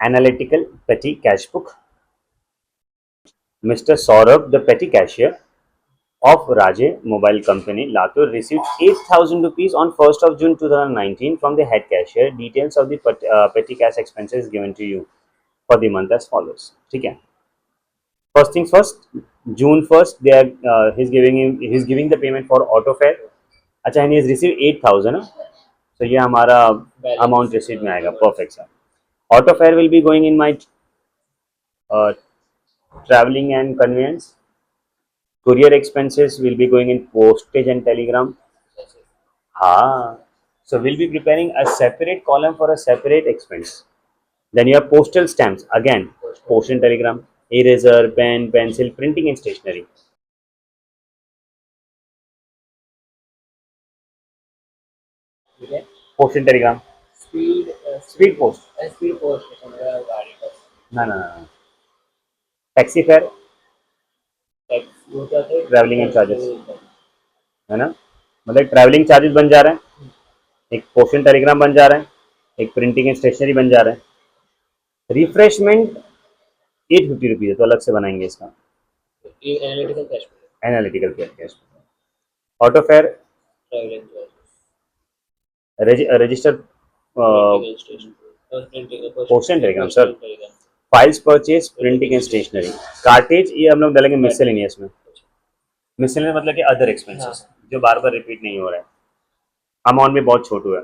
Analytical petty cash book. Mr. Saurabh, the petty cashier of Raje Mobile Company, Latur, received 8,000 rupees on 1st of June 2019 from the head cashier. Details of the petty cash expenses given to you for the month as follows. ठीक है. First things first, June 1st, they are he's giving the payment for auto fare. अच्छा, and he has received 8,000. So ये हमारा amount receipt में आएगा. Perfect sir. Auto fare will be going in my traveling and conveyance. Courier expenses will be going in postage and telegram. Ah, so we'll be preparing a separate column for a separate expense. Then you have postal stamps again, post and telegram, eraser, pen, pencil, printing and stationery. Post and telegram. Speed post. Speed post. No, no, no. Taxi fare. Travelling and charges है ना, मतलब travelling charges बन जा रहे हैं, एक postal Telegram बन जा रहा है, एक प्रिंटिंग एंड स्टेशनरी बन जा रहा है. रिफ्रेशमेंट 850 रुपीज है, तो अलग से बनाएंगे इसका. Analytical cash. Auto fare, register, postal telegram sir, files purchase, printing and stationery, cartage ये हम लोग डालेंगे मिसलेनियस में. मिसलेनियस मतलब कि अदर एक्सपेंसेस जो बार बार रिपीट नहीं हो रहा है, अमाउंट में बहुत छोटू है.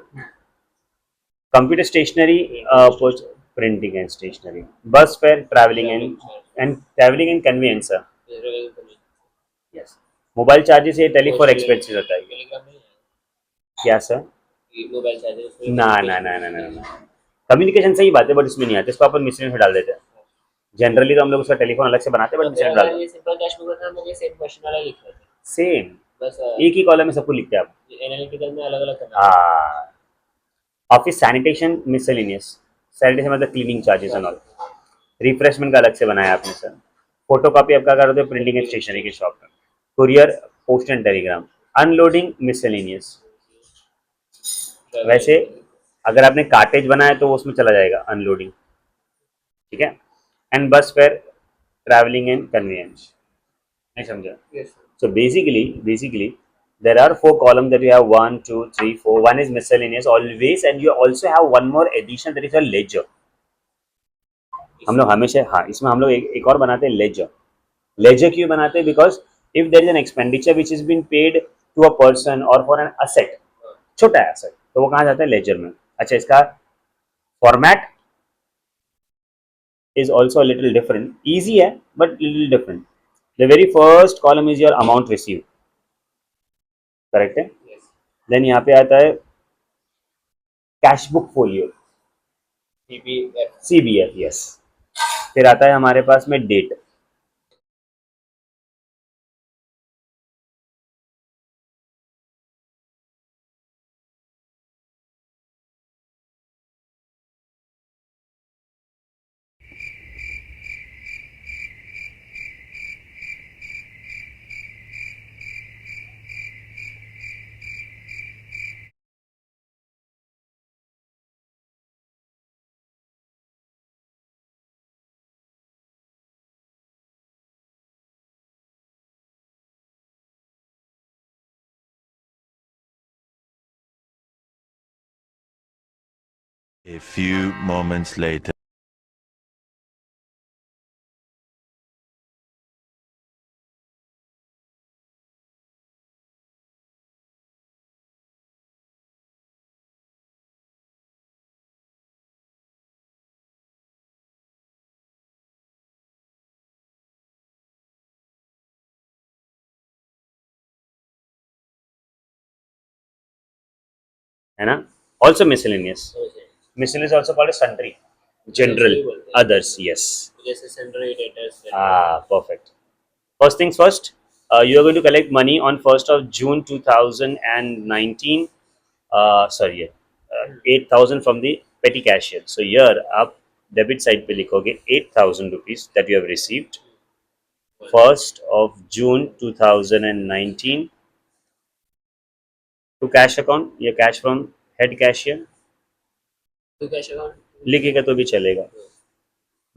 Computer stationery, printing and stationery, bus fare, travelling and conveyance. Yes. Mobile charges ये टेलीफोन एक्सपेंसेस होता है. क्या सर? मोबाइल चार्जेस ना ना ना ना ना ना, कम्युनिकेशन सही बात है, बट इसमें नहीं आते, इसको अपन मिसलेनियस में डाल देते हैं. जनरली तो हम लोग उसका टेलीफोन अलग से बनाते हैं, बट मिसलेनियस डाल देते हैं. सेम बस एक ही कॉलम में सब कुछ लिखते हैं आप. एनालिटिकल में अलग अलग. हाँ. ऑफिस सैनिटेशन मिसलेनियस, सैनिटेशन मतलब cleaning charges and all. Refreshment का अलग से बनाया आपने सर. फोटो कॉपी आपका कर रहे हो प्रिंटिंग एंड स्टेशनरी की शॉप में. Courier, post and Telegram. Unloading miscellaneous. वैसे अगर आपने कार्टेज बनाया तो वो उसमें चला जाएगा अनलोडिंग. ठीक है. एंड बस फेयर, ट्रैवलिंग एंड कन्वीनियंस. नहीं समझा? So basically, there are 4 columns that you have, 1, 2, 3, 4. One is miscellaneous always, and you also have one more addition, that is a ledger. हम लोग हमेशा, हाँ, इसमें हम लोग एक और बनाते हैं लेजर. लेजर क्यों बनाते हैं? Because if there is an expenditure which is been paid to a person or for an asset, छोटा है असेट, तो वो कहाँ जाता है? लेजर में. अच्छा, इसका format is also a little different. Easy है but little different. The very first column is your amount received. Correct है. देन यहाँ पे आता है cash book folio, CBF. Yes. फिर आता है हमारे पास में date. A few moments later. है ना. Also miscellaneous. Miscellaneous also called sundry, general, others. Yes. Perfect. First things first, you are going to collect money on 1st of June 2019. Sorry, 8,000 from the petty cashier. So here आप debit side पे लिखोगे 8,000 rupees that you have received 1st of June 2019 to cash account या cash from head cashier लिखेगा तो भी चलेगा.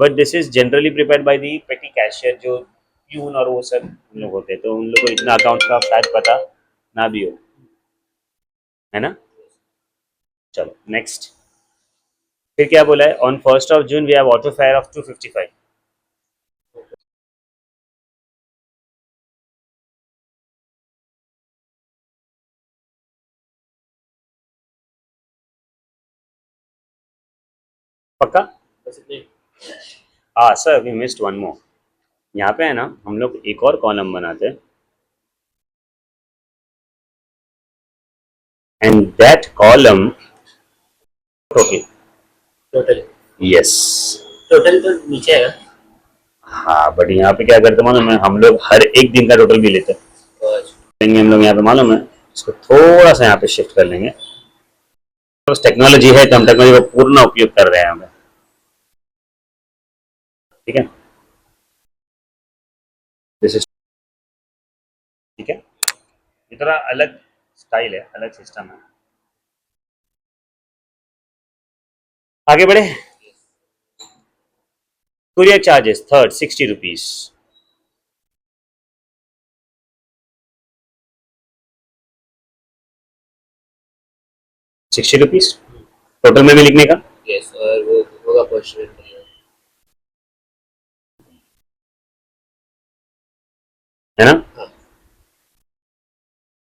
But this is generally prepared by the पेटी cashier, जो प्यून और वो सब हम लोग होते हैं, तो उन लोग को इतना अकाउंट का शायद पता ना भी हो, है ना। चलो नेक्स्ट, फिर क्या बोला है, on 1st of June we have auto fare of 255। पक्का। बस इतने। हाँ sir, we missed one more. यहाँ पे है ना, हम लोग एक और कॉलम बनाते हैं, and that column total. Total. Yes. Total तो नीचे है। हाँ बट यहाँ पे क्या करते मालूम है, हम लोग हर एक दिन का टोटल भी लेते हैं। लेंगे हम लोग यहाँ पे मालूम है, इसको थोड़ा सा यहाँ पे शिफ्ट कर लेंगे। तो टेक्नोलॉजी है तो हम टेक्नोलॉजी का पूर्ण उपयोग कर रहे हैं हमें, ठीक है। दिस इज ठीक है, ये थोड़ा अलग स्टाइल है, अलग सिस्टम है। आगे बढ़े। Courier charges third 60 rupees. 60 rupees total में भी लिखने का। यस, और वो होगा पोस्टर। है ना, हाँ।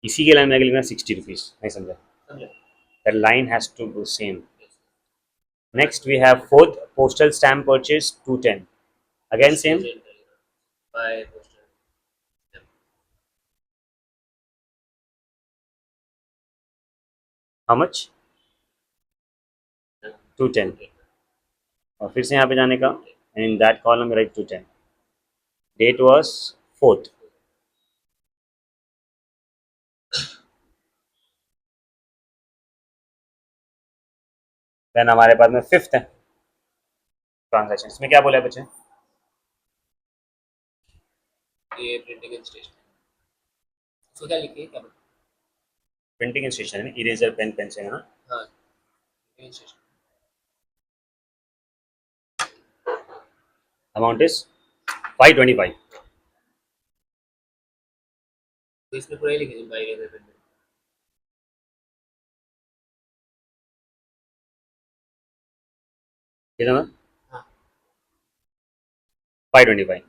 इसी के लाइन में आगे लिखना 60 रुपीज, नहीं समझा। समझा। That line has to be same. Next we have fourth postal stamp purchase 210, again same. By poster. How much, 210। और फिर से यहाँ पे जाने का, and in that column write 210। Date was 4th। Then हमारे पास में 5th है ट्रांजैक्शन। इसमें क्या बोला है बच्चे, ये प्रिंटिंग एंड स्टेशनरी। इसको क्या लिखिए, क्या बोलते printing and stationery, eraser pen pencil है ना। हैं? हाँ, printing and stationery. Amount is 525। तो इसमें पूरा ही लिख दीजिए, बाय इरेजर पेन। कितना, हाँ। 525।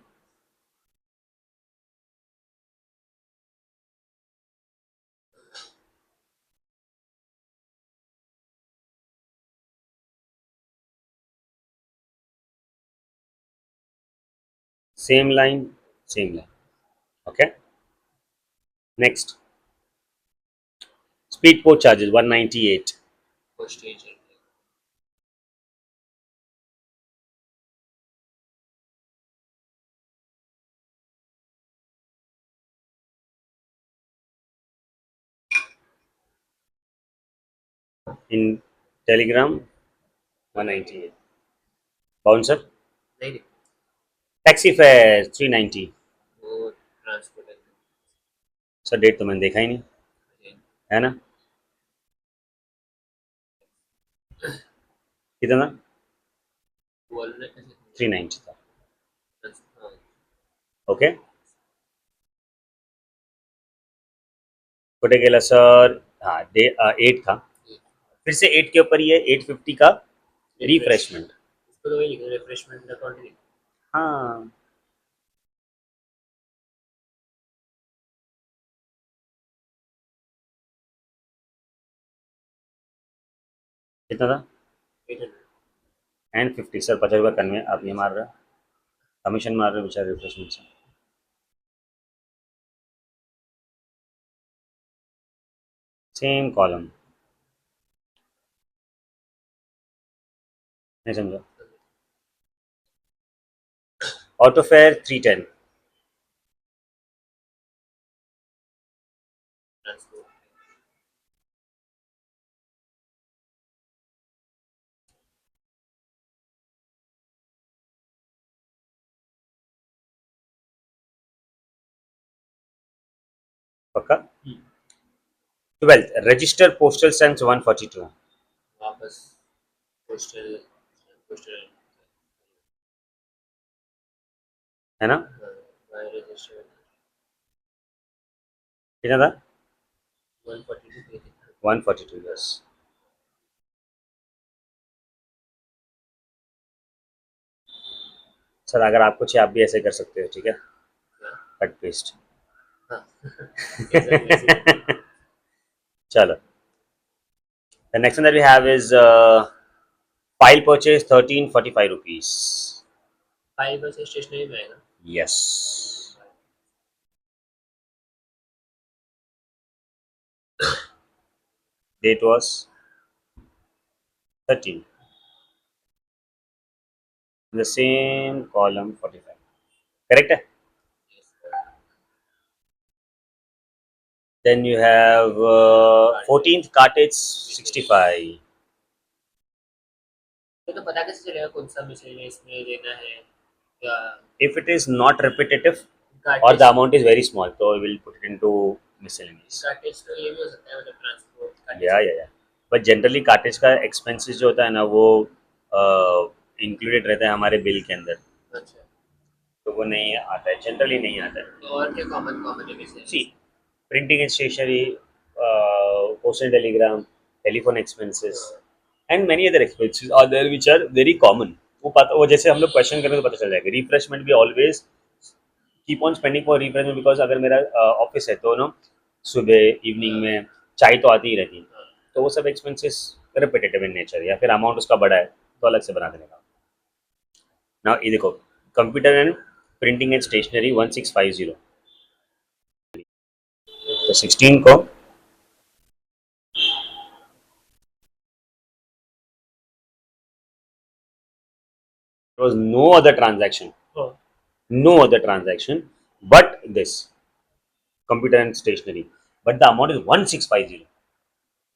Same line, same line, okay. Next, speed post charges 198। Postage. इन टेलीग्राम 198। बाउंसर नहीं नहीं, टैक्सी फेयर 390। वो ट्रांसपोर्ट है। सर डेट तो मैंने देखा ही नहीं, है ना। कितना, बोल रहे 390 था, हाँ। ओके। छोटे गेला सर, हाँ डे 8 था, फिर से 8 के ऊपर ये 850 का रिफ्रेशमेंट। इसको तो वही लिखो, रिफ्रेशमेंट अकाउंट। हाँ कितना था, 800। एंड 50 सर 50 रुपये कन्वे आप ये मार रहे हो, कमीशन मार रहे हो बेचारे रिफ्रेशमेंट से। सेम कॉलम, नहीं समझा। Auto fair 310। ट्रांसपोर्ट। पक्का। 12th register postal stamps 142। वापस पोस्टल। पोस्टल। है ना? बाय रजिस्टर कितना था? 142 पे थे। 142, यस। सर अगर आपको चाहिए आप भी ऐसे कर सकते हो, ठीक है? क्या? Cut paste. हाँ एग्जाम में से चलो, the next one that we have is file purchase 1345 rupees. 5 बजे स्टेशनरी में आएगा। Yes. Date was 13. The same column 45. Correct? Then you have 14th cartage 65. तो पता कैसे चलेगा कौन सा मिसलेनियस इसमें लेना है या If it is not repetitive or cartage the amount is very small, so we will put it into miscellaneous. Cartage तो ये भी हो सकता है मतलब ट्रांसपोर्ट या बट जनरली कार्टेज का एक्सपेंसेस जो होता है ना वो इंक्लूडेड रहता है हमारे बिल के अंदर, अच्छा तो वो नहीं आता है, जनरली नहीं आता है. तो और क्या कॉमन कॉमन है miscellaneous see, printing and stationery, postal telegram, telephone expenses and many other expenses are there which are very common. वो जैसे हम लोग क्वेश्चन करें तो पता चल जाएगा. रिफ्रेशमेंट भी always keep on spending for refreshment, because अगर मेरा ऑफिस है तो ना सुबह इवनिंग में चाय तो आती ही रहती है, तो वो सब एक्सपेंसेस रिपीटेटिव इन नेचर, या फिर अमाउंट उसका बड़ा है तो अलग से बना देने का. ना ये देखो, computer and printing and stationery 1650, तो 16 को was no other transaction, no other transaction but this computer and stationery, but the amount is 1650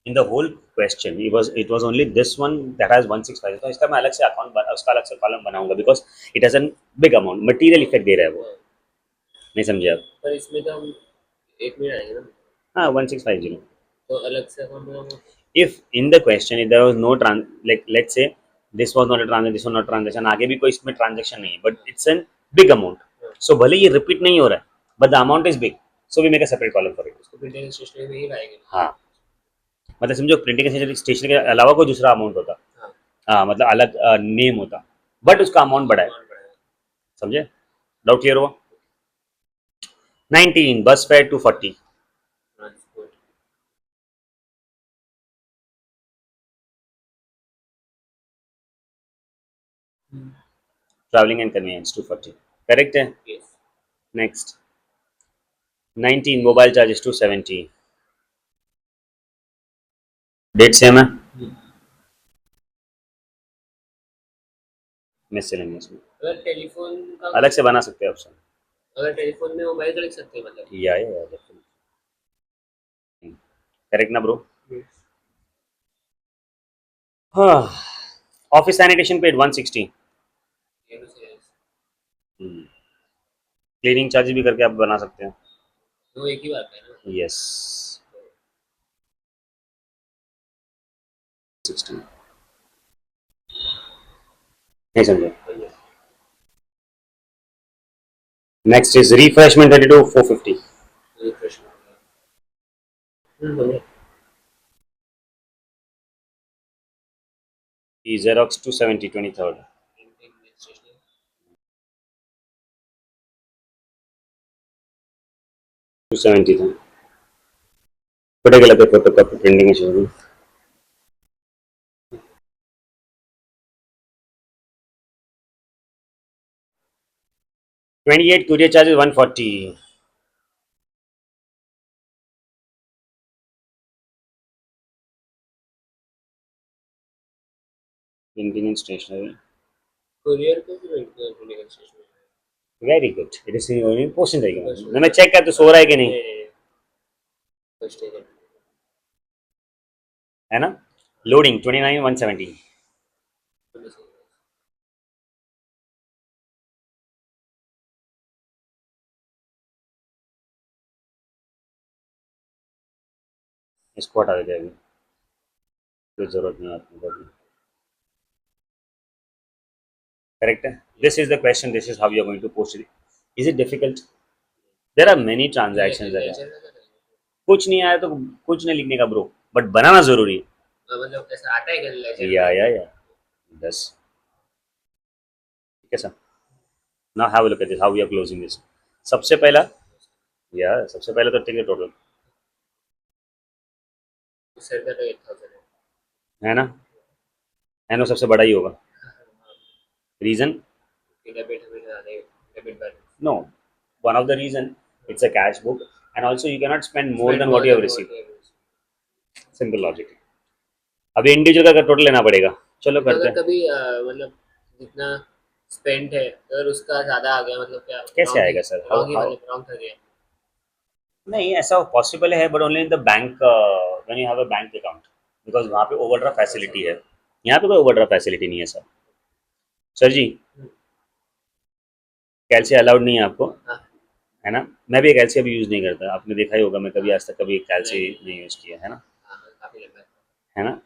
in the whole question. It was only this one that has 1650, तो इसका मैं अलग से account उसका अलग से कॉलम बनाऊंगा because it has an big amount, material effect दे रहा है वो. नहीं समझे आप? पर इसमें तो हम एक मिनट आएंगे ना हाँ 1650. तो अलग से अकाउंट बनाऊंगा if in the question if there was no like let's say this was not a transaction, this was not a transaction, आगे भी कोई इसमें transaction नहीं है, but it's an big amount, so भले ये repeat नहीं हो रहा है but the amount is big, so we make a separate column for it. उसको प्रिंटिंग स्टेशनरी में ही लाएंगे हाँ, मतलब समझो प्रिंटिंग स्टेशनरी के अलावा कोई दूसरा अमाउंट होता, हाँ हाँ मतलब अलग नेम होता, बट उसका अमाउंट बड़ा है. अमाउंट बढ़ाएगा समझे? डाउट क्लियर हुआ? 19 bus fare 240. Transport travelling and convenience 240. Correct है. Yes next 19 mobile charges 270. Date same है, मिसलेनियस में अगर टेलीफोन का अलग से बना सकते हैं ऑप्शन. अगर टेलीफोन में मोबाइल का लिख सकते हैं मतलब या करेक्ट ना ब्रो? हाँ, ऑफिस सैनिटेशन पेड 160. ये तो सही है क्लीनिंग चार्जेस भी करके आप बना सकते हैं. वो एक ही बात है ना यस 60. नहीं समझे? Next is refreshment 32 450. ये प्रश्न हो गया Xerox 270 23rd. प्रिंटिंग स्टेशनरी 270 था. फोटो के लगे फोटो कॉपी प्रिंटिंग शुरू. $28 courier charges 140. Printing and stationery. Courier को भी printing stationery very good. It is only posting रहेगा. मैं चेक कर तो सो रहा है कि नहीं, फर्स्ट है है ना? लोडिंग 29 170. इसको हटा देते हैं अभी, कोई जरूरत नहीं आपको. करेक्ट है. This is the question, this is how you are going to post is it difficult? There are many transactions. Ledger का तो कुछ नहीं आया तो कुछ नहीं लिखने का ब्रो, बट बनाना जरूरी मतलब ऐसा आता है क्या लेजर है। में? या बस ठीक है sir. Now have a look at this how we are closing this. सबसे पहला सबसे पहले तो टेक द टोटल, सर का तो 8000 है ना? है ना, सबसे बड़ा ही होगा। है। रीजन? डेबिट हमें आने debit balance No, one of the reason, it's a cash book, and also you cannot spend more than what you have received. Simple logic. अभी इंडिविजुअल का टोटल लेना पड़ेगा। चलो तो करते अगर हैं। कभी मतलब जितना स्पेंड है अगर उसका ज्यादा आ गया मतलब क्या कैसे आएगा sir? How wrong he how? मतलब रॉन्ग कर दिया। नहीं, ऐसा पॉसिबल है, but only in the bank, when you have a bank account, because वहाँ पे ओवरड्राफ्ट फैसिलिटी है। यहाँ पे कोई ओवरड्राफ्ट फैसिलिटी नहीं है सर। सर जी, कैलसी अलाउड नहीं है आपको, हाँ है ना? मैं भी कैलसी अभी यूज़ नहीं करता, आपने देखा ही होगा, मैं कभी आज तक कभी कैलसी नहीं यूज़ किया है ना, हाँ काफी लंबा है। है ना?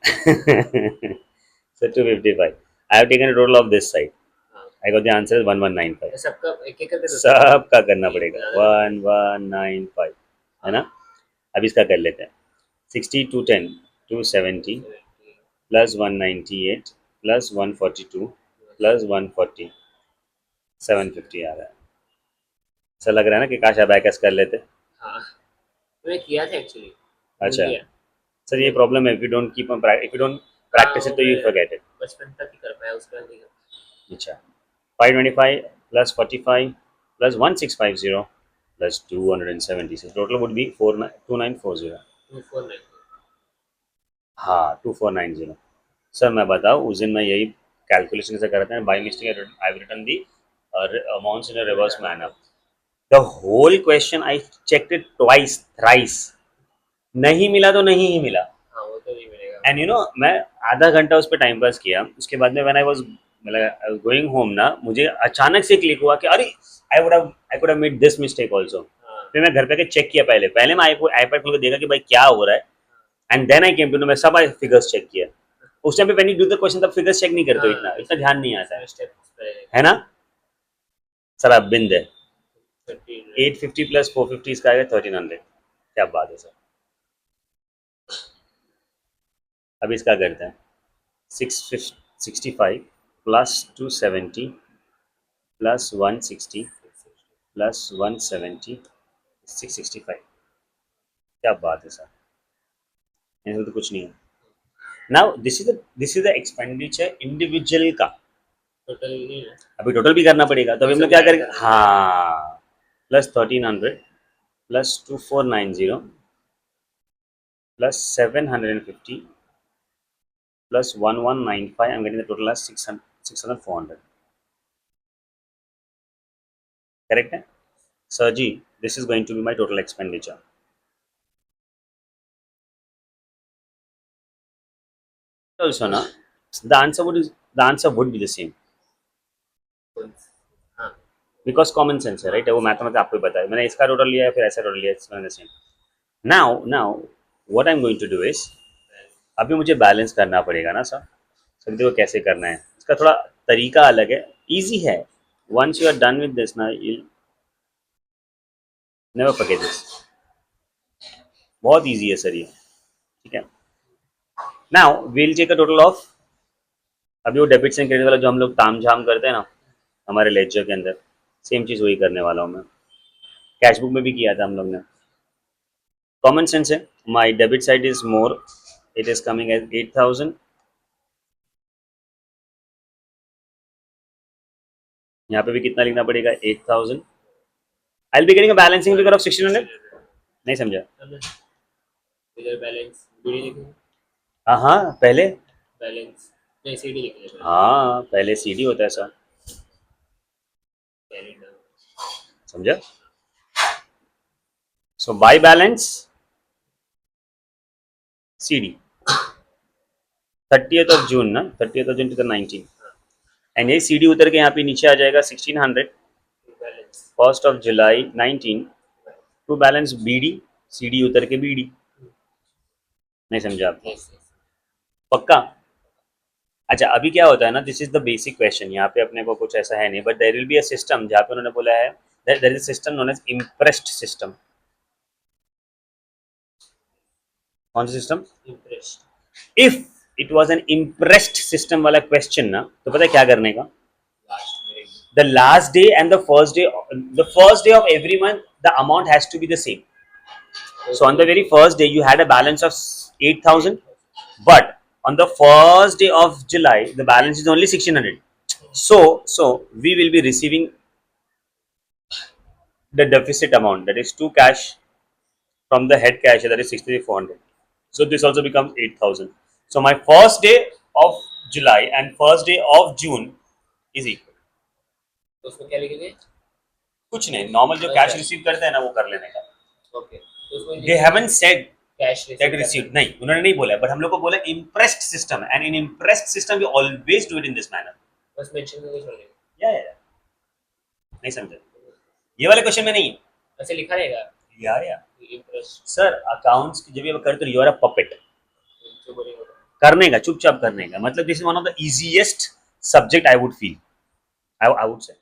Sir 255 I have taken total of this side. हाँ आई गॉट द आंसर 1195। तो सबका एक एक करके तो सबका करना एक पड़ेगा ज्यादा 1195, है ना? अब इसका कर लेते हैं। 60 210 270 प्लस 198 प्लस 142 प्लस 140 750 आ रहा है। ऐसा लग रहा है ना कि काश अबैकस कर लेते। हाँ मैंने किया था एक्चुअली भूल अच्छा गया। सर, ये प्रॉब्लम है, if you don't keep on if you don't हाँ प्रैक्टिस वो इट तो यू मैं फॉरगेट इट। बचपन तक ही कर पाया उसके बाद नहीं कर अच्छा, 525 plus 45 plus 1650 plus 270, so total would be 2940। 249 हाँ 2490। सर मैं बताऊँ, उस दिन मैं यही कैलकुलेशन से करते हैं, by mistake I return the amounts in a reverse manner. The whole question I checked it twice thrice, नहीं मिला तो नहीं ही मिला। हाँ वो तो नहीं मिलेगा। एंड यू नो, मैं आधा घंटा उस पर टाइम पास किया, उसके बाद में व्हेन आई वाज मतलब गोइंग होम ना, मुझे अचानक से क्लिक हुआ कि अरे I could have made this mistake also. हाँ फिर मैं घर पे चेक किया, पहले मैं आईपैड खोल के देखा कि भाई क्या हो रहा है, and then I came to know, मैं सब फिगर्स चेक किया। उस टाइम पे when you do the question तब फिगर्स चेक नहीं करते हो, इतना हाँ इतना ध्यान नहीं आता स्टेप है ना? सर आप बिंद है। 13 850 प्लस 450 इसका आएगा 1300। क्या बात है सर। अब इसका करते हैं। 665 प्लस 270 प्लस 160 प्लस 170 665। क्या बात है सर, ऐसा तो कुछ नहीं है। Now this is the expenditure individual का। टोटल नहीं है। अभी टोटल भी करना पड़ेगा, तो अभी हम लोग क्या करेंगे? हाँ, plus 1300 plus 2490 plus 750 plus 1195, I'm getting the total as 600 correct है सर जी? This is going to be my total expenditure. Also ना, the answer would be the same हाँ because common sense है, राइट? वो मैथमेटिक्स आपको ही पता है, मैंने इसका टोटल लिया है फिर ऐसा टोटल लिया है, it's the same। now what I'm going to do is, अभी मुझे बैलेंस करना पड़ेगा ना सर। सर देखो कैसे करना है, इसका थोड़ा तरीका अलग है, इजी है। once you are done with this ना, you'll never forget this। बहुत इजी है सर ये, ठीक है? Now we'll take a total of, अभी वो डेबिट्स एंड क्रेडिट वाला जो हम लोग ताम झाम करते हैं ना हमारे लेक्चर के अंदर, सेम चीज़ वही करने वाला हूँ मैं। कैश बुक में भी किया था हम लोग ने। कॉमन सेंस है, my debit side is more, it is coming as 8000। यहाँ पे भी कितना लिखना पड़ेगा? 8000। I be getting a balancing figure of 1600। नहीं समझा? इधर बैलेंस बीडी लिखेंगे। हाँ हाँ, पहले, बैलेंस नहीं सीडी लिखेंगे हाँ पहले सीडी होता है सर, कैलेंडर। समझा? So by balance CD 30th of June ना, 30th ऑफ जून 2019, एंड ये सीडी उतर के यहाँ पे नीचे आ जाएगा 1600। Balance 1st of July 19 to balance BD, CD उतर के बीडी। नहीं समझा आप? यस पक्का? अच्छा अभी क्या होता है ना, this is the basic question, यहाँ पे अपने को कुछ ऐसा है नहीं, but there will be a system जहाँ पे उन्होंने बोला है there is a system known as impressed system. कौन सा system? Impressed. If it was an impressed system वाला question ना, तो पता है क्या करने का? Last में The last day and the first day of every month, the amount has to be the same. So on the very first day, you had a balance of 8,000, but on the first day of July, the balance is only 1,600. So we will be receiving the deficit amount, that is 2 cash from the head cashier, that is 6,400. So this also becomes 8,000. So my first day of July and first day of June is equal. तो उसमें क्या लिखेंगे? कुछ नहीं, normal जो cash receive करते हैं ना वो कर लेने का. ओके, तो उसमें They haven't said cash that received. नहीं, उन्होंने नहीं बोला, but हम लोग को बोला impressed system, and in impressed system we always do it in this manner. बस मेंशन करके छोड़ देंगे. Yeah. नहीं समझे? ये वाले क्वेश्चन में नहीं. ऐसे लिखा रहेगा. Yeah. Impressed. सर अकाउंट्स की जब भी आप करते हो, you are a puppet. जो बोलेंगे करने का, चुपचाप करने का, मतलब this is one of the easiest subject I would feel, I would say.